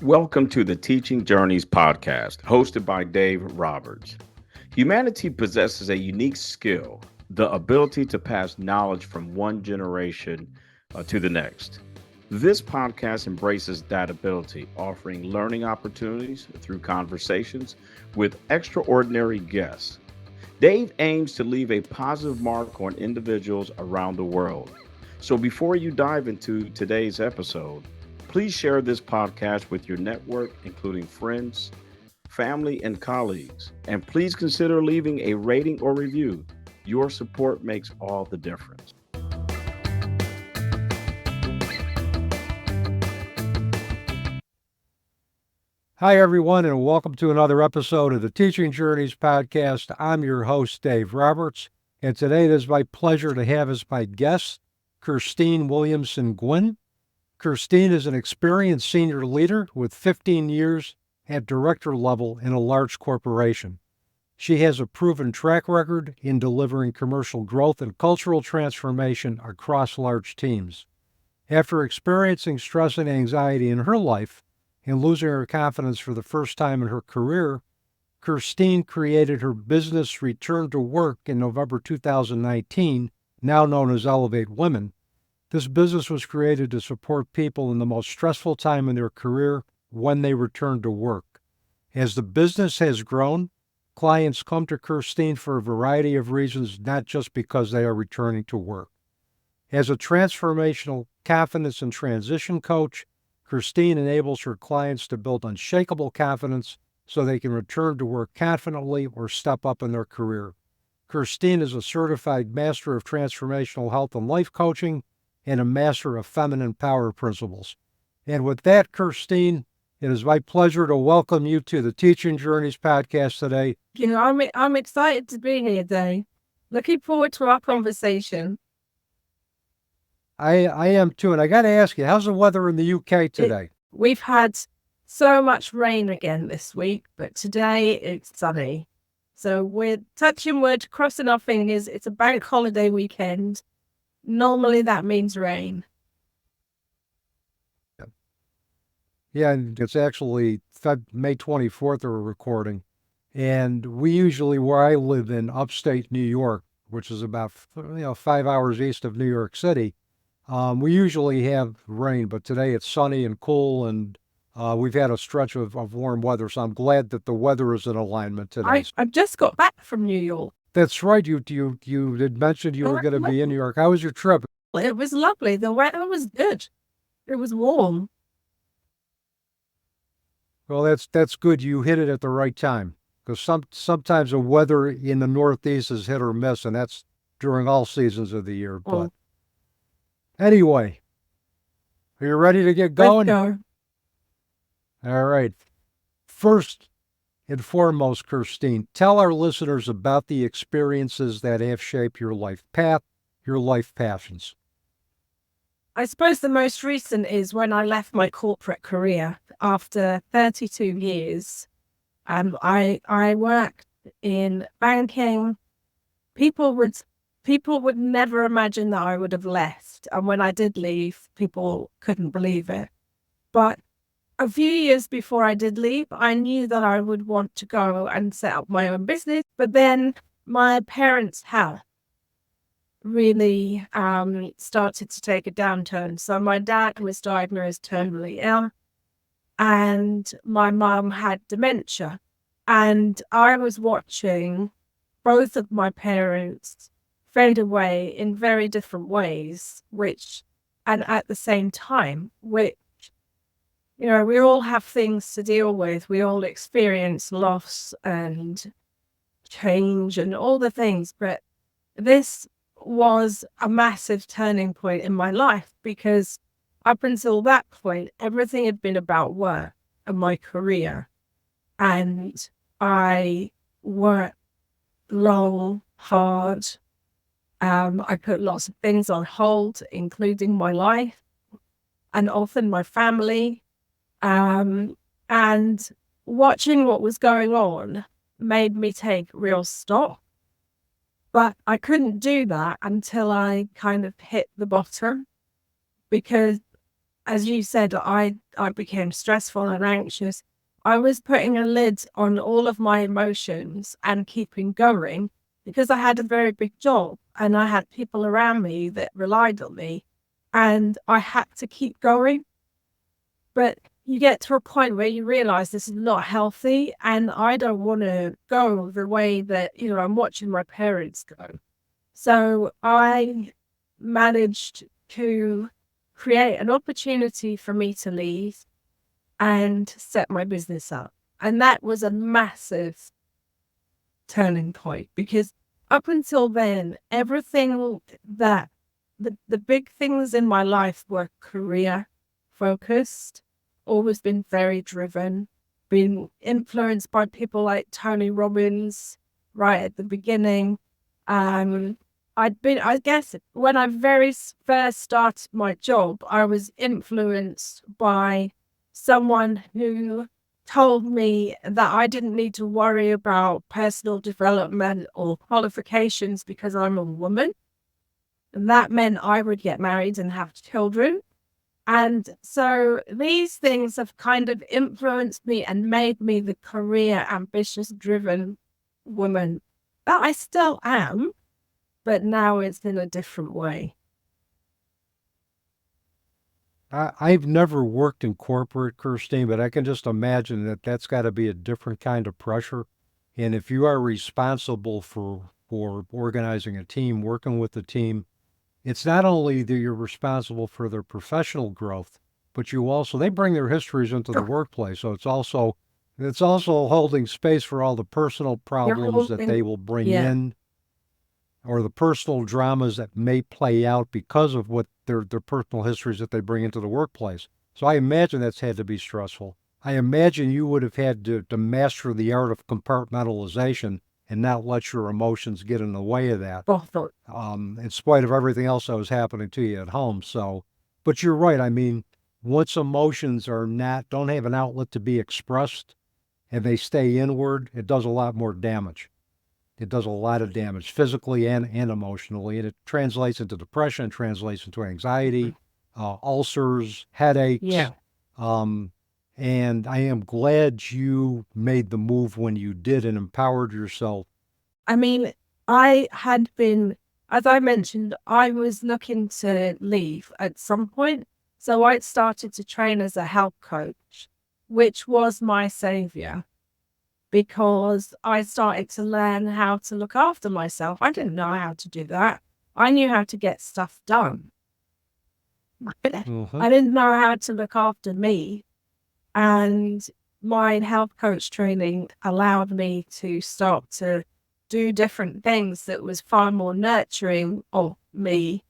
Welcome to the Teaching Journeys podcast, hosted by Dave Roberts. Humanity possesses a unique skill, the ability to pass knowledge from one generation to the next. This podcast embraces that ability, offering learning opportunities through conversations with extraordinary guests. Dave aims to leave a positive mark on individuals around the world. So before you dive into today's episode, please share this podcast with your network, including friends, family, and colleagues. And please consider leaving a rating or review. Your support makes all the difference. Hi, everyone, and welcome to another episode of the Teaching Journeys podcast. I'm your host, Dave Roberts, and today it is my pleasure to have as my guest, Kirsteen Williamson Guinn. Kirsteen is an experienced senior leader with 15 years at director level in a large corporation. She has a proven track record in delivering commercial growth and cultural transformation across large teams. After experiencing stress and anxiety in her life, and losing her confidence for the first time in her career, Kirsteen created her business Return to Work in November 2019, now known as Elevate Women. This business was created to support people in the most stressful time in their career when they return to work. As the business has grown, clients come to Kirsteen for a variety of reasons, not just because they are returning to work. As a transformational confidence and transition coach, Kirsteen enables her clients to build unshakable confidence so they can return to work confidently or step up in their career. Kirsteen is a certified master of transformational health and life coaching and a master of feminine power principles. And with that, Kirsteen, it is my pleasure to welcome you to the Teaching Journeys podcast today. I'm excited to be here, Dave. Looking forward to our conversation. I am too, and I got to ask you, how's the weather in the UK today? We've had so much rain again this week, but today it's sunny. So we're touching wood, crossing our fingers. It's a bank holiday weekend. Normally that means rain. Yeah, and it's actually May 24th we're recording. And we usually, where I live in upstate New York, which is about 5 hours east of New York City, we usually have rain, but today it's sunny and cool, and we've had a stretch of warm weather, so I'm glad that the weather is in alignment today. I've just got back from New York. That's right. You had mentioned you were going to be in New York. How was your trip? It was lovely. The weather was good. It was warm. Well, that's good. You hit it at the right time, because sometimes the weather in the Northeast is hit or miss, and that's during all seasons of the year. But anyway, are you ready to get going? Let's go. All right. First and foremost, Kirsteen, tell our listeners about the experiences that have shaped your life path, your life passions. I suppose the most recent is when I left my corporate career after 32 years. I worked in banking. People would never imagine that I would have left. And when I did leave, people couldn't believe it. But a few years before I did leave, I knew that I would want to go and set up my own business. But then my parents' health really started to take a downturn. So my dad was diagnosed terminally ill, and my mum had dementia. And I was watching both of my parents fade away in very different ways, and at the same time, which, we all have things to deal with. We all experience loss and change and all the things. But this was a massive turning point in my life, because up until that point, everything had been about work and my career. And I worked long, hard. I put lots of things on hold, including my life and often my family. And watching what was going on made me take real stock. But I couldn't do that until I kind of hit the bottom, because as you said, I became stressful and anxious. I was putting a lid on all of my emotions and keeping going because I had a very big job and I had people around me that relied on me, and I had to keep going. But you get to a point where you realize this is not healthy, and I don't want to go the way that, I'm watching my parents go. So I managed to create an opportunity for me to leave and set my business up. And that was a massive turning point, because up until then, everything that the big things in my life were career focused, always been very driven, been influenced by people like Tony Robbins right at the beginning. I guess when I very first started my job, I was influenced by someone who told me that I didn't need to worry about personal development or qualifications because I'm a woman. And that meant I would get married and have children. And so these things have kind of influenced me and made me the career, ambitious, driven woman that I still am, but now it's in a different way. I've never worked in corporate, Kirsteen, but I can just imagine that that's got to be a different kind of pressure. And if you are responsible for organizing a team, working with the team, it's not only that you're responsible for their professional growth, but they bring their histories into the workplace. So it's also holding space for all the personal problems that they will bring in, or the personal dramas that may play out because of what their personal histories that they bring into the workplace. So I imagine that's had to be stressful. I imagine you would have had to master the art of compartmentalization and not let your emotions get in the way of that, in spite of everything else that was happening to you at home. So, but you're right. I mean, once emotions don't have an outlet to be expressed and they stay inward, it does a lot more damage. It does a lot of damage physically and emotionally, and it translates into depression, translates into anxiety, ulcers, headaches. Yeah. And I am glad you made the move when you did and empowered yourself. I mean, I had been, as I mentioned, I was looking to leave at some point. So I started to train as a health coach, which was my savior, because I started to learn how to look after myself. I didn't know how to do that. I knew how to get stuff done. I didn't know how to look after me. And my health coach training allowed me to start to do different things that was far more nurturing of me,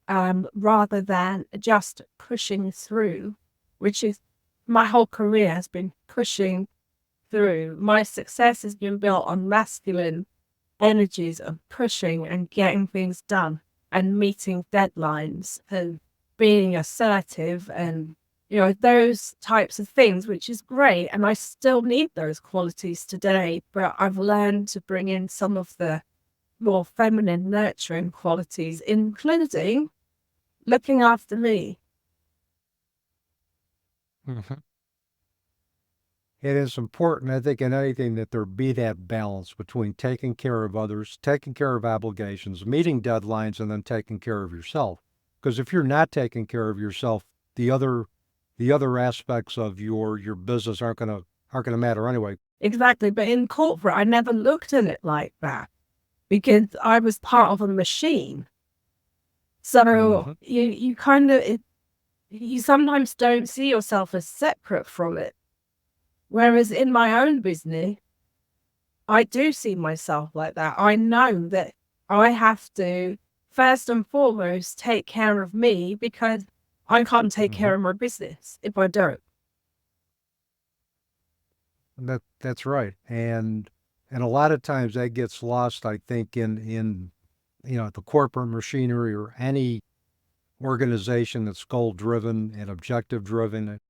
rather than just pushing through, which is my whole career has been pushing through. My success has been built on masculine energies of pushing and getting things done and meeting deadlines and being assertive and those types of things, which is great. And I still need those qualities today, but I've learned to bring in some of the more feminine, nurturing qualities, including looking after me. Mm-hmm. It is important, I think, in anything that there be that balance between taking care of others, taking care of obligations, meeting deadlines, and then taking care of yourself. Because if you're not taking care of yourself, the other aspects of your business aren't gonna matter anyway. Exactly. But in corporate, I never looked at it like that because I was part of a machine. So you kind of, you sometimes don't see yourself as separate from it. Whereas in my own business, I do see myself like that. I know that I have to, first and foremost, take care of me, because I can't take care of my business if I don't. That's right. And a lot of times that gets lost, I think, in the corporate machinery or any organization that's goal driven and objective driven.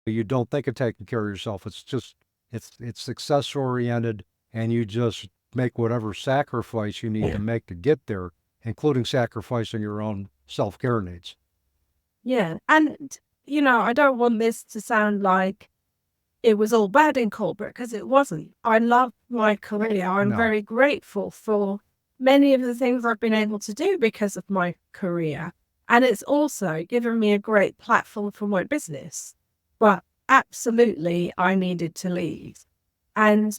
You don't think of taking care of yourself. It's just it's success oriented, and you just make whatever sacrifice you need to make to get there, including sacrificing your own self-care needs. Yeah. And I don't want this to sound like it was all bad in corporate, because it wasn't. I love my career. I'm No. very grateful for many of the things I've been able to do because of my career. And it's also given me a great platform for my business. But absolutely, I needed to leave. And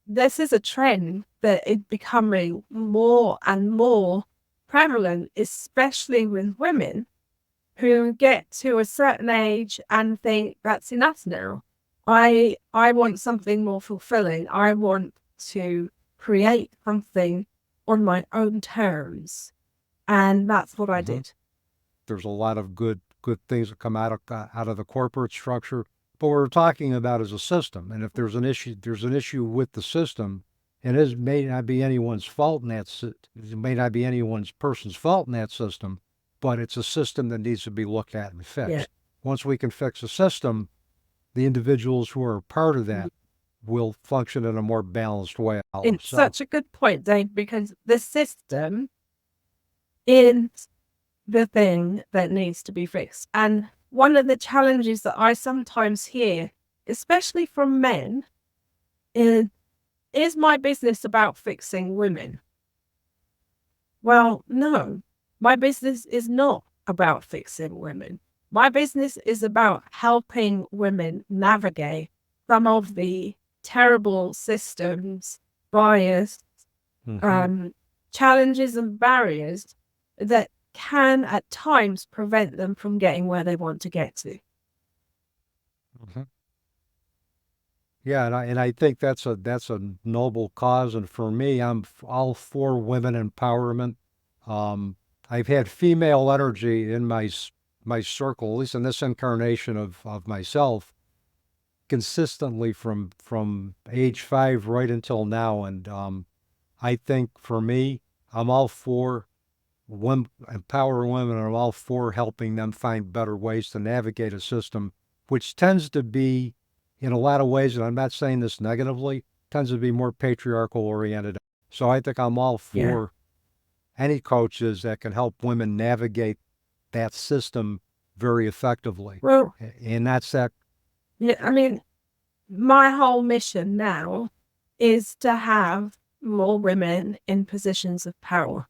this is a trend that is becoming more and more prevalent, especially with women who get to a certain age and think that's enough now. I want something more fulfilling. I want to create something on my own terms. And that's what I did. There's a lot of good things that come out of the corporate structure. But what we're talking about is a system, and if there's an issue with the system, and it may not be anyone's fault in that. It may not be anyone's person's fault in that system, but it's a system that needs to be looked at and fixed. Yeah. Once we can fix the system, the individuals who are part of that will function in a more balanced way. It's such a good point, Dave, because the system is the thing that needs to be fixed. And one of the challenges that I sometimes hear, especially from men, is my business about fixing women? Well, no, my business is not about fixing women. My business is about helping women navigate some of the terrible systems, bias, challenges and barriers that can at times prevent them from getting where they want to get to. Yeah, and I think that's a noble cause, and for me, I'm all for women empowerment. I've had female energy in my circle, at least in this incarnation of myself, consistently from age 5 right until now, and I think for me, I'm all for empowering women, and I'm all for helping them find better ways to navigate a system, which tends to be, in a lot of ways, and I'm not saying this negatively, tends to be more patriarchal oriented. So I think I'm all for any coaches that can help women navigate that system very effectively. Well, and that's that. Yeah, I mean, my whole mission now is to have more women in positions of power,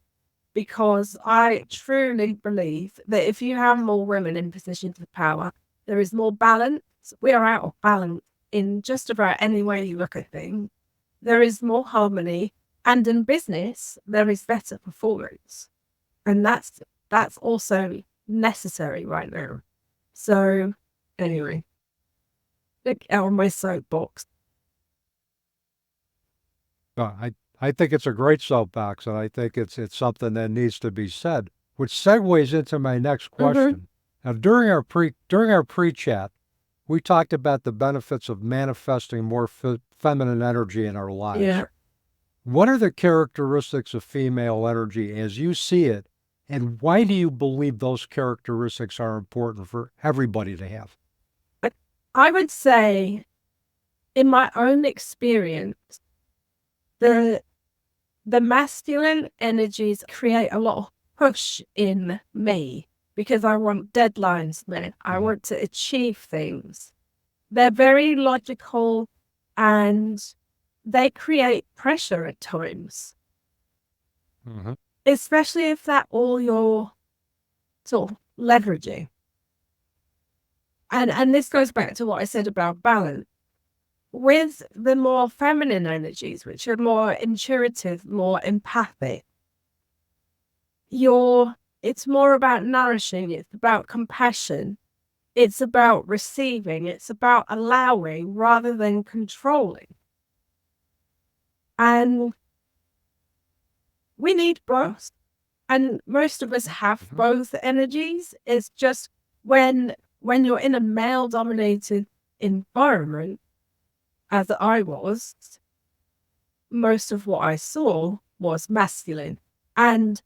because I truly believe that if you have more women in positions of power, there is more balance. We are out of balance in just about any way you look at things. There is more harmony, and in business, there is better performance. And that's also necessary right now. So anyway, look out of my soapbox. I think it's a great soapbox, and I think it's something that needs to be said, which segues into my next question. Now, during our pre-chat, we talked about the benefits of manifesting more feminine energy in our lives. Yeah. What are the characteristics of female energy as you see it, and why do you believe those characteristics are important for everybody to have? I would say, in my own experience, the masculine energies create a lot of push in me, because I want deadlines met. I want to achieve things. They're very logical, and they create pressure at times. Especially if that's all you're sort of leveraging. And this goes back to what I said about balance. With the more feminine energies, which are more intuitive, more empathic, it's more about nourishing, it's about compassion, it's about receiving, it's about allowing rather than controlling. And we need both. And most of us have both energies. It's just when you're in a male-dominated environment, as I was, most of what I saw was masculine. And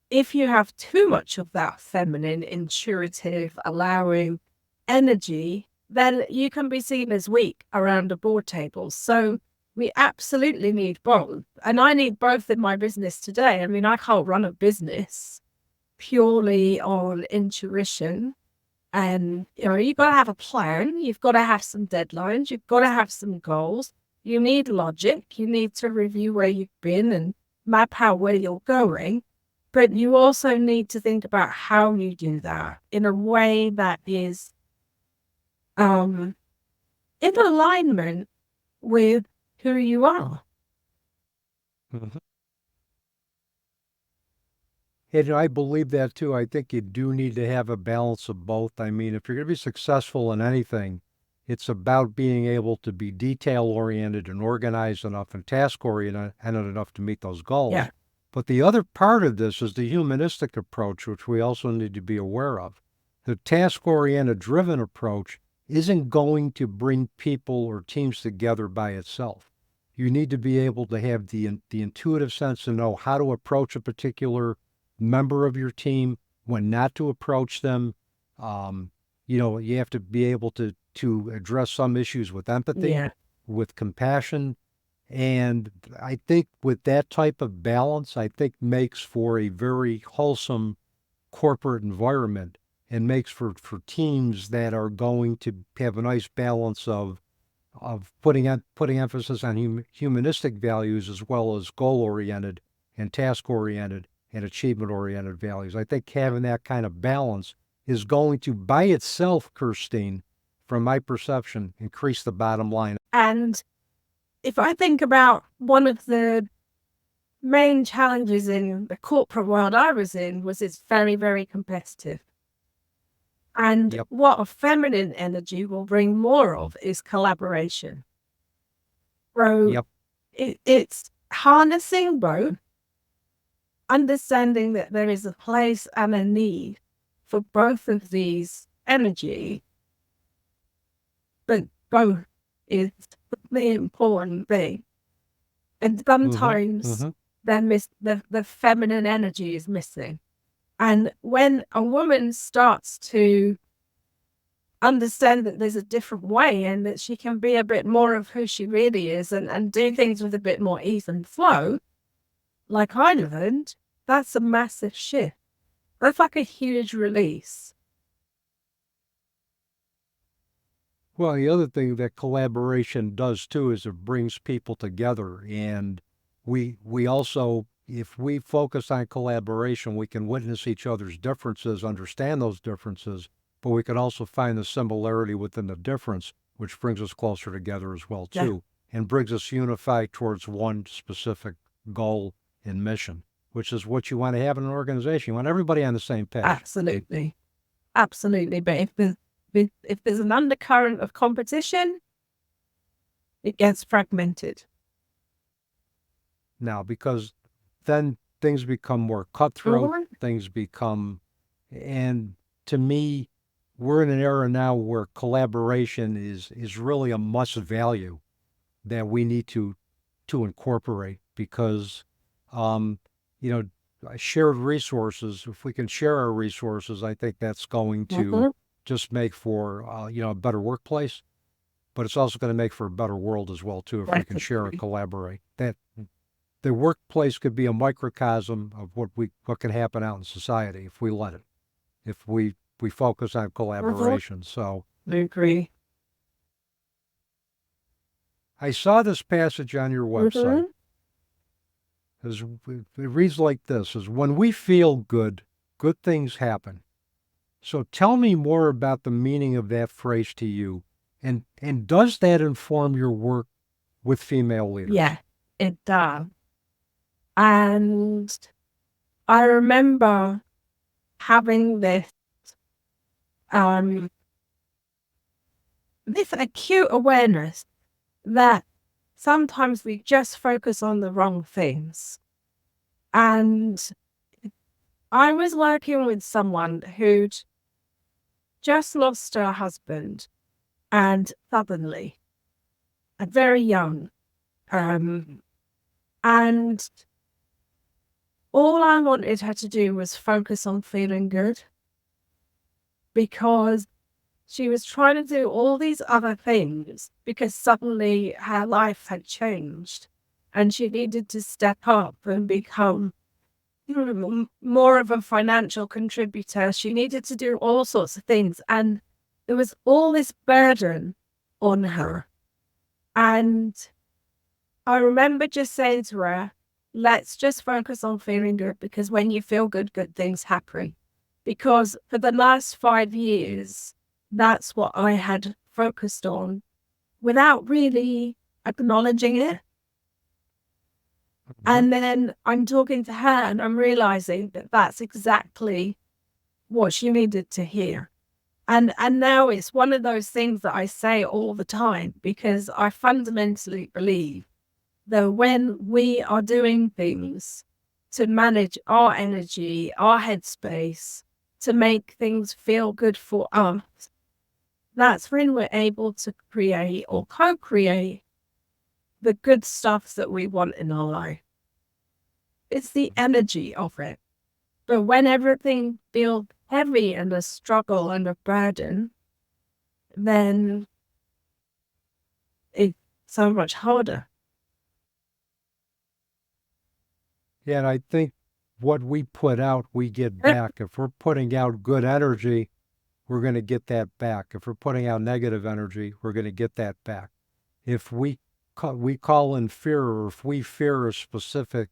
if you have too much of that feminine, intuitive, allowing energy, then you can be seen as weak around a board table. So we absolutely need both. And I need both in my business today. I mean, I can't run a business purely on intuition And, you've got to have a plan. You've got to have some deadlines. You've got to have some goals. You need logic. You need to review where you've been and map out where you're going. But you also need to think about how you do that in a way that is in alignment with who you are. Mhm. And I believe that too. I think you do need to have a balance of both. I mean, if you're going to be successful in anything, it's about being able to be detail-oriented and organized enough and task-oriented enough to meet those goals. Yeah. But the other part of this is the humanistic approach, which we also need to be aware of. The task-oriented driven approach isn't going to bring people or teams together by itself. You need to be able to have the intuitive sense to know how to approach a particular member of your team, when not to approach them. You have to be able to address some issues with empathy, Yeah. with compassion. And I think with that type of balance, I think makes for a very wholesome corporate environment and makes for teams that are going to have a nice balance of putting emphasis on humanistic values as well as goal-oriented and task-oriented and achievement-oriented values. I think having that kind of balance is going to, by itself, Kirsteen, from my perception, increase the bottom line. And if I think about one of the main challenges in the corporate world I was in, was it's very, very competitive. And Yep. what a feminine energy will bring more of is collaboration. So Yep. it's harnessing both, understanding that there is a place and a need for both of these energy, but both is the important thing. And sometimes the feminine energy is missing. And when a woman starts to understand that there's a different way and that she can be a bit more of who she really is and do things with a bit more ease and flow, like I learned, that's a massive shift. That's like a huge release. Well, the other thing that collaboration does too is it brings people together. And we also, if we focus on collaboration, we can witness each other's differences, understand those differences, but we can also find the similarity within the difference, which brings us closer together as well too, and brings us unified towards one specific goal and mission, which is what you want to have in an organization. You want everybody on the same page. Absolutely. But if there's an undercurrent of competition, it gets fragmented. Now, because then things become more cutthroat, things become, and to me, we're in an era now where collaboration is really a must value that we need to incorporate, because shared resources, if we can share our resources, I think that's going to just make for a better workplace, but it's also going to make for a better world as well too, if we can share and collaborate. That the workplace could be a microcosm of what can happen out in society if we let it, if we focus on collaboration. So I agree. I saw this passage on your website. It reads like this: is when we feel good, good things happen. So tell me more about the meaning of that phrase to you, and does that inform your work with female leaders? Yeah, it does. And I remember having this acute awareness that sometimes we just focus on the wrong things. And I was working with someone who'd just lost her husband, and suddenly, very young. And all I wanted her to do was focus on feeling good, because she was trying to do all these other things because suddenly her life had changed and she needed to step up and become more of a financial contributor. She needed to do all sorts of things. And there was all this burden on her. And I remember just saying to her, let's just focus on feeling good, because when you feel good, good things happen. Because for the last 5 years, that's what I had focused on without really acknowledging it. And then I'm talking to her and I'm realizing that that's exactly what she needed to hear. And now it's one of those things that I say all the time, because I fundamentally believe that when we are doing things to manage our energy, our headspace, to make things feel good for us, that's when we're able to create or co-create the good stuff that we want in our life. It's the energy of it. But when everything feels heavy and a struggle and a burden, then it's so much harder. Yeah, and I think what we put out, we get back. If we're putting out good energy, we're going to get that back. If we're putting out negative energy, we're going to get that back. If we call in fear, or if we fear a specific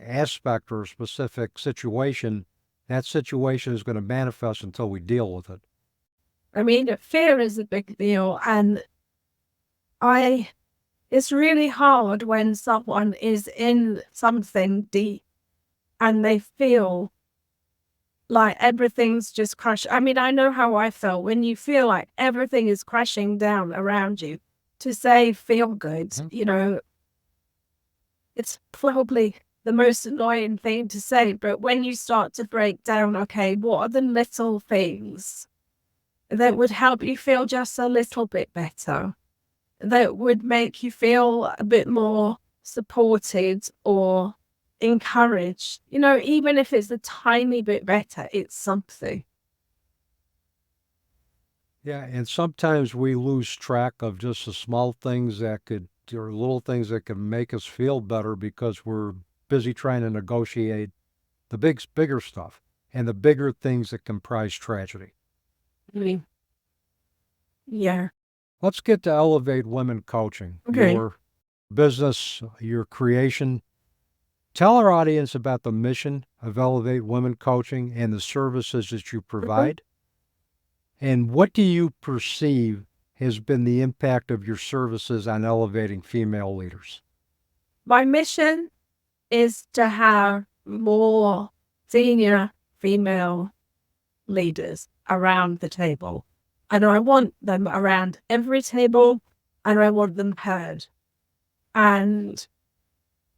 aspect or a specific situation, that situation is going to manifest until we deal with it. I mean, fear is a big deal. And it's really hard when someone is in something deep and they feel like everything's just crushed. I mean, I know how I felt when you feel like everything is crashing down around you. To say feel good, it's probably the most annoying thing to say. But when you start to break down, okay, what are the little things that would help you feel just a little bit better, that would make you feel a bit more supported or encouraged, even if it's a tiny bit better, it's something. Yeah, and sometimes we lose track of just the small things or little things that can make us feel better, because we're busy trying to negotiate the bigger stuff and the bigger things that comprise tragedy. Yeah. Let's get to Elevate Women Coaching. Okay. Your business, your creation. Tell our audience about the mission of Elevate Women Coaching and the services that you provide. And what do you perceive has been the impact of your services on elevating female leaders? My mission is to have more senior female leaders around the table. And I want them around every table, and I want them heard. And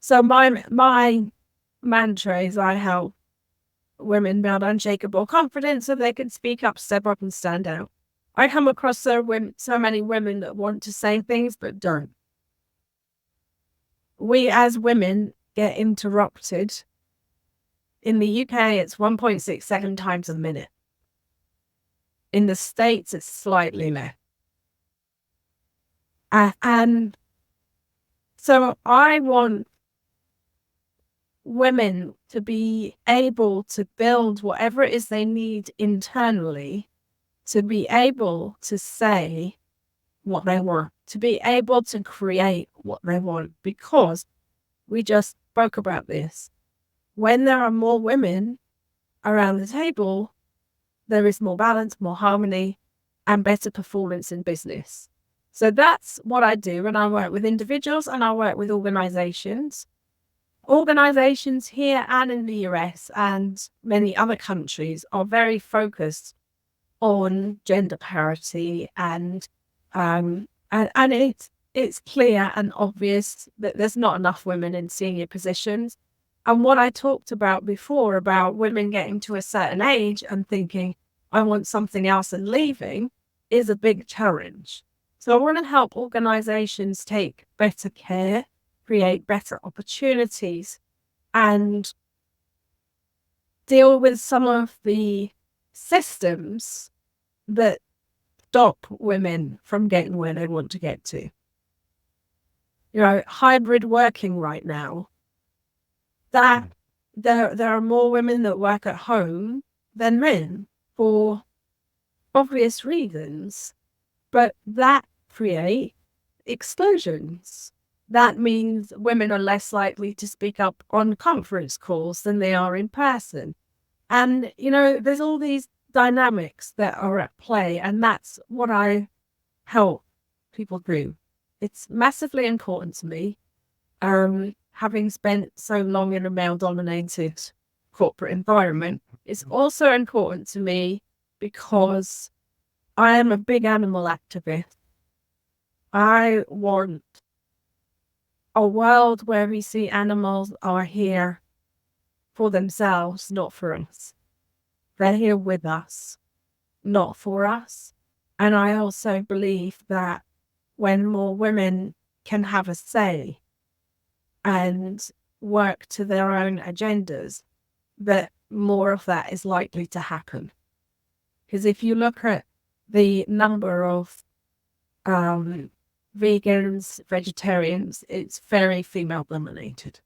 so my mantra is I help women build unshakable confidence so they can speak up, step up, and stand out. I come across so many women that want to say things but don't. We as women get interrupted. In the UK, it's 1.67 times a minute. In the States, it's slightly less. And so I want women to be able to build whatever it is they need internally, to be able to say what they want, to be able to create what they want, because we just spoke about this. When there are more women around the table, there is more balance, more harmony, and better performance in business. So that's what I do. And I work with individuals and I work with organizations. Organizations here and in the US and many other countries are very focused on gender parity, and it's clear and obvious that there's not enough women in senior positions. And what I talked about before, about women getting to a certain age and thinking, I want something else and leaving, is a big challenge. So I want to help organizations take better care, create better opportunities, and deal with some of the systems that stop women from getting where they want to get to. Hybrid working right now, that there are more women that work at home than men for obvious reasons, but that creates exclusions. That means women are less likely to speak up on conference calls than they are in person. And, there's all these dynamics that are at play, and that's what I help people do. It's massively important to me. Having spent so long in a male-dominated corporate environment, it's also important to me because I am a big animal activist. I want a world where we see animals are here for themselves, not for us. They're here with us, not for us. And I also believe that when more women can have a say and work to their own agendas, that more of that is likely to happen. Because if you look at the number of vegans, vegetarians, it's very female dominated.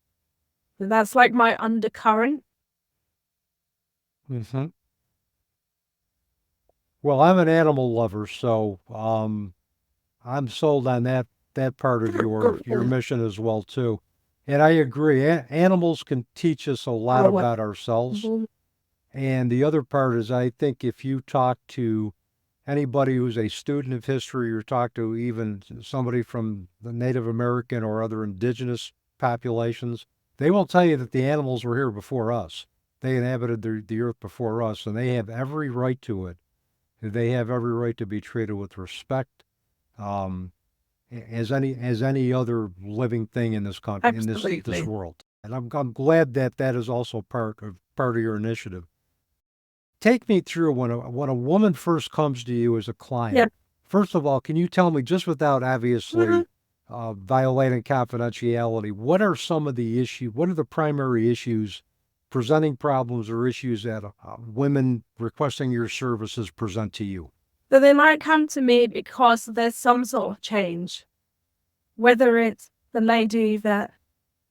So that's like my undercurrent. Mm-hmm. Well, I'm an animal lover, so I'm sold on that part of your mission as well too. And I agree. Animals can teach us a lot about ourselves. Mhm. And the other part is, I think if you talk to anybody who's a student of history, or talk to even somebody from the Native American or other indigenous populations, they will tell you that the animals were here before us. They inhabited the earth before us, and they have every right to it. They have every right to be treated with respect, as any other living thing in this country, in this Absolutely. world. And I'm glad that is also part of your initiative. Take me through when a woman first comes to you as a client. Yeah. First of all, can you tell me, just without obviously violating confidentiality, what are some of the issues? What are the primary issues, presenting problems or issues that women requesting your services present to you? So they might come to me because there's some sort of change, whether it's the lady that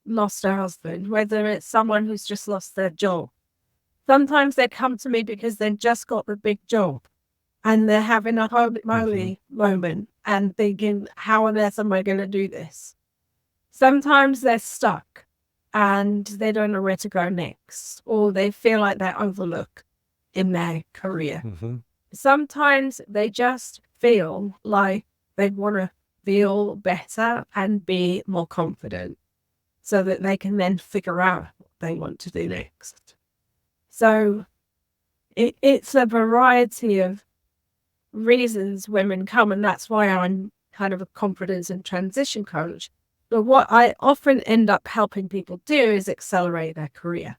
lost her husband, whether it's someone who's just lost their job. Sometimes they come to me because they've just got the big job and they're having a holy moly moment and thinking, how on earth am I going to do this? Sometimes they're stuck and they don't know where to go next, or they feel like they're overlooked in their career. Sometimes they just feel like they want to feel better and be more confident so that they can then figure out what they want to do next. So it's a variety of reasons women come, and that's why I'm kind of a confidence and transition coach. But what I often end up helping people do is accelerate their career.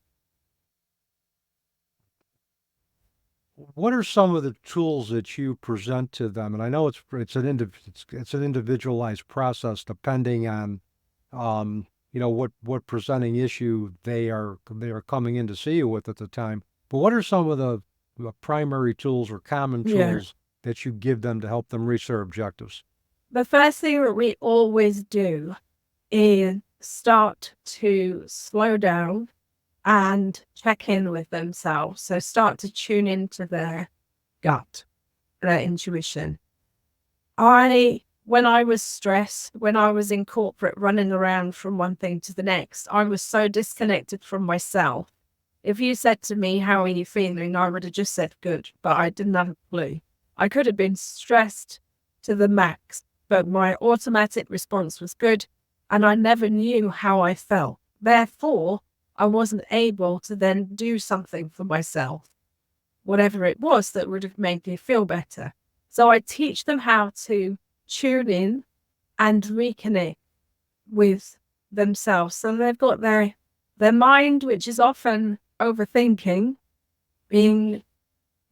What are some of the tools that you present to them? And I know it's an individualized process depending on what presenting issue they are coming in to see you with at the time. But what are some of the primary tools or common tools that you give them to help them reach their objectives? The first thing that we always do is start to slow down and check in with themselves. So start to tune into their gut, their intuition. When I was stressed, when I was in corporate running around from one thing to the next, I was so disconnected from myself. If you said to me, how are you feeling? I would have just said good, but I didn't have a clue. I could have been stressed to the max, but my automatic response was good, and I never knew how I felt. Therefore, I wasn't able to then do something for myself, whatever it was that would have made me feel better. So I teach them how to tune in and reconnect with themselves. So they've got their mind, which is often overthinking, being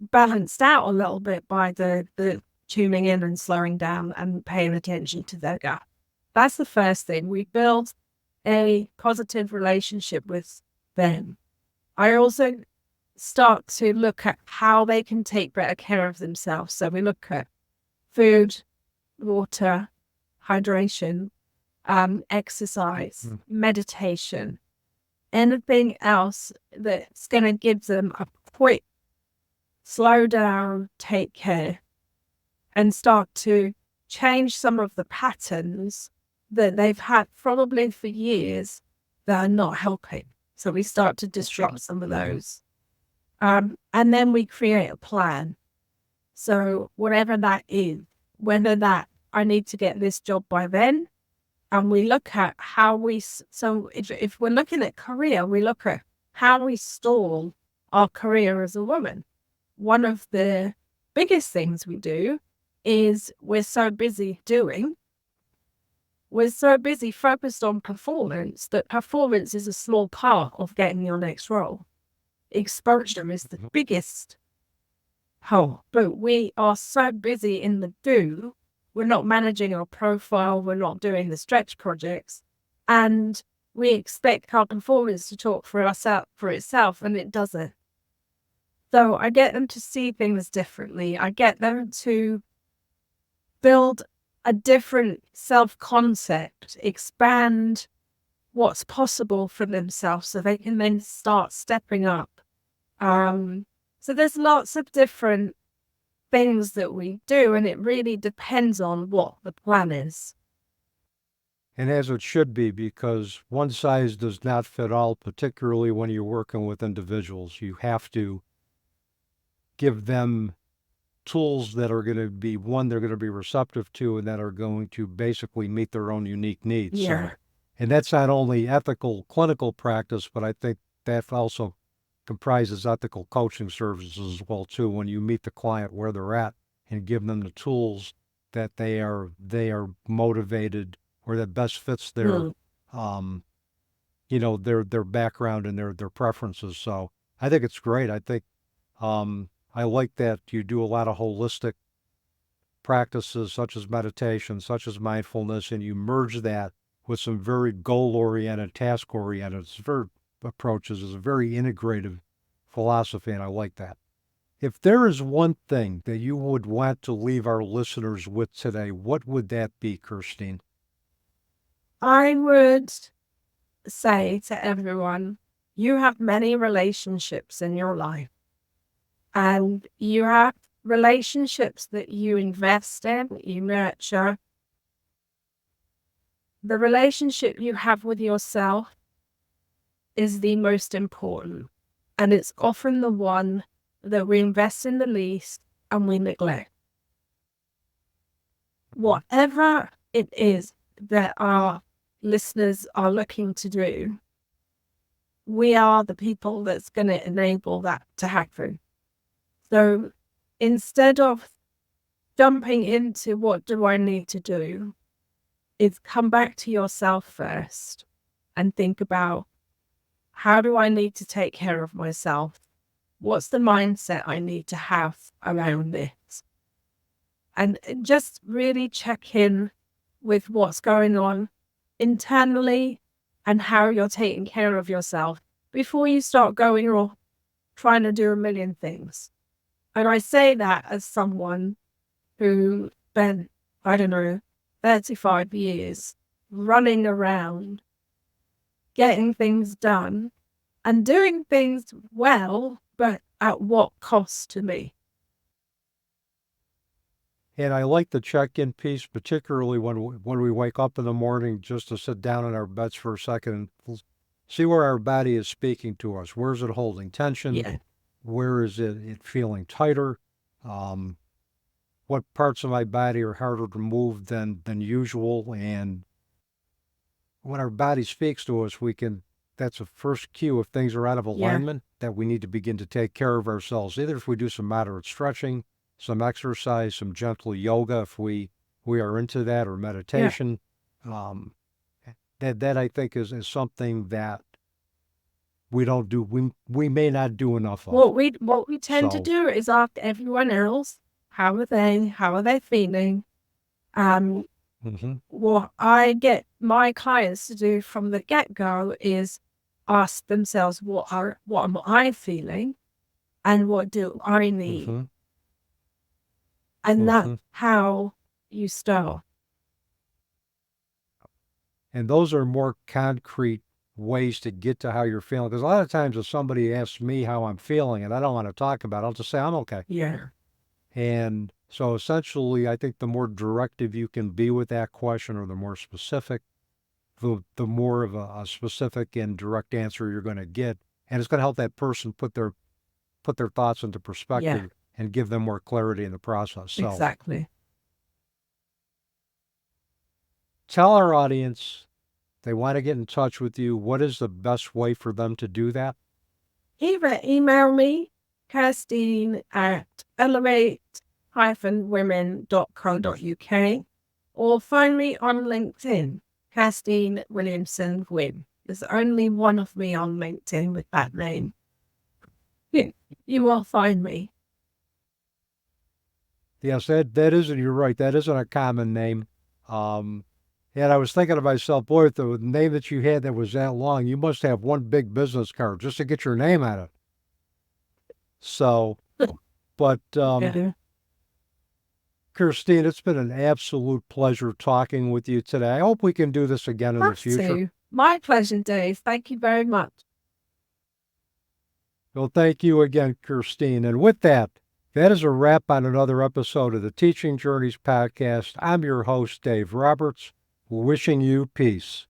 balanced out a little bit by the tuning in and slowing down and paying attention to their gut. That's the first thing. We build a positive relationship with them. I also start to look at how they can take better care of themselves. So we look at food, water, hydration, exercise, meditation, anything else that's going to give them a quick slow down, take care, and start to change some of the patterns that they've had probably for years that are not helping. So we start to disrupt some of those. And then we create a plan. So whatever that is, whether that I need to get this job by then, and we look at how so if we're looking at career, we look at how we stall our career as a woman. One of the biggest things we do is we're so busy focused on performance, that performance is a small part of getting your next role. Exposure is the biggest whole, but we are so busy in the do, we're not managing our profile, we're not doing the stretch projects, and we expect our performance to talk for itself, and it doesn't. So I get them to see things differently. I get them to build a different self-concept, expand what's possible for themselves so they can then start stepping up. So there's lots of different things that we do, and it really depends on what the plan is. And as it should be, because one size does not fit all, particularly when you're working with individuals. You have to give them tools that are going to be, one, they're going to be receptive to, and that are going to basically meet their own unique needs. Yeah. So, and that's not only ethical clinical practice, but I think that also comprises ethical coaching services as well too, when you meet the client where they're at and give them the tools that they are motivated, or that best fits their their background and their preferences. So I think it's great. I think I like that you do a lot of holistic practices such as meditation, such as mindfulness, and you merge that with some very goal-oriented, task-oriented approaches. Is a very integrative philosophy, and I like that. If there is one thing that you would want to leave our listeners with today, what would that be, Kirsteen? I would say to everyone, you have many relationships in your life, and you have relationships that you invest in, you nurture. The relationship you have with yourself is the most important, and it's often the one that we invest in the least and we neglect. Whatever it is that our listeners are looking to do, we are the people that's going to enable that to happen. So instead of jumping into what do I need to do, is come back to yourself first and think about, how do I need to take care of myself? What's the mindset I need to have around this? And just really check in with what's going on internally and how you're taking care of yourself before you start going or trying to do a million things. And I say that as someone who spent, 35 years running around, getting things done and doing things well, but at what cost to me? And I like the check-in piece, particularly when we wake up in the morning, just to sit down in our beds for a second and see where our body is speaking to us. Where is it holding tension? Yeah. Where is it feeling tighter? What parts of my body are harder to move than usual? And when our body speaks to us, that's a first cue if things are out of alignment, that we need to begin to take care of ourselves. Either if we do some moderate stretching, some exercise, some gentle yoga, if we are into that, or meditation. That I think is something that we don't do. We may not do enough of. What we tend to do is ask everyone else, how are they feeling? What I get my clients to do from the get-go is ask themselves, what am I feeling and what do I need? And that's how you start. And those are more concrete ways to get to how you're feeling. Because a lot of times if somebody asks me how I'm feeling and I don't want to talk about it, I'll just say I'm okay. Yeah. And so essentially, I think the more directive you can be with that question, or the more specific, the more of a specific and direct answer you're going to get. And it's going to help that person put their thoughts into perspective and give them more clarity in the process. So Exactly. tell our audience, they want to get in touch with you, what is the best way for them to do that? Either email me, Kirsteen at elevate-women.co.uk, or find me on LinkedIn, Kirsteen Williamson Guinn. There's only one of me on LinkedIn with that name. You will find me. Yes, that isn't, you're right, that isn't a common name. And I was thinking to myself, boy, with the name that you had that was that long, you must have one big business card just to get your name on it. So, but Yeah. Kirsteen, it's been an absolute pleasure talking with you today. I hope we can do this again in the Have future. to. My pleasure, Dave. Thank you very much. Well, thank you again, Kirsteen. And with that, that is a wrap on another episode of the Teaching Journeys podcast. I'm your host, Dave Roberts, wishing you peace.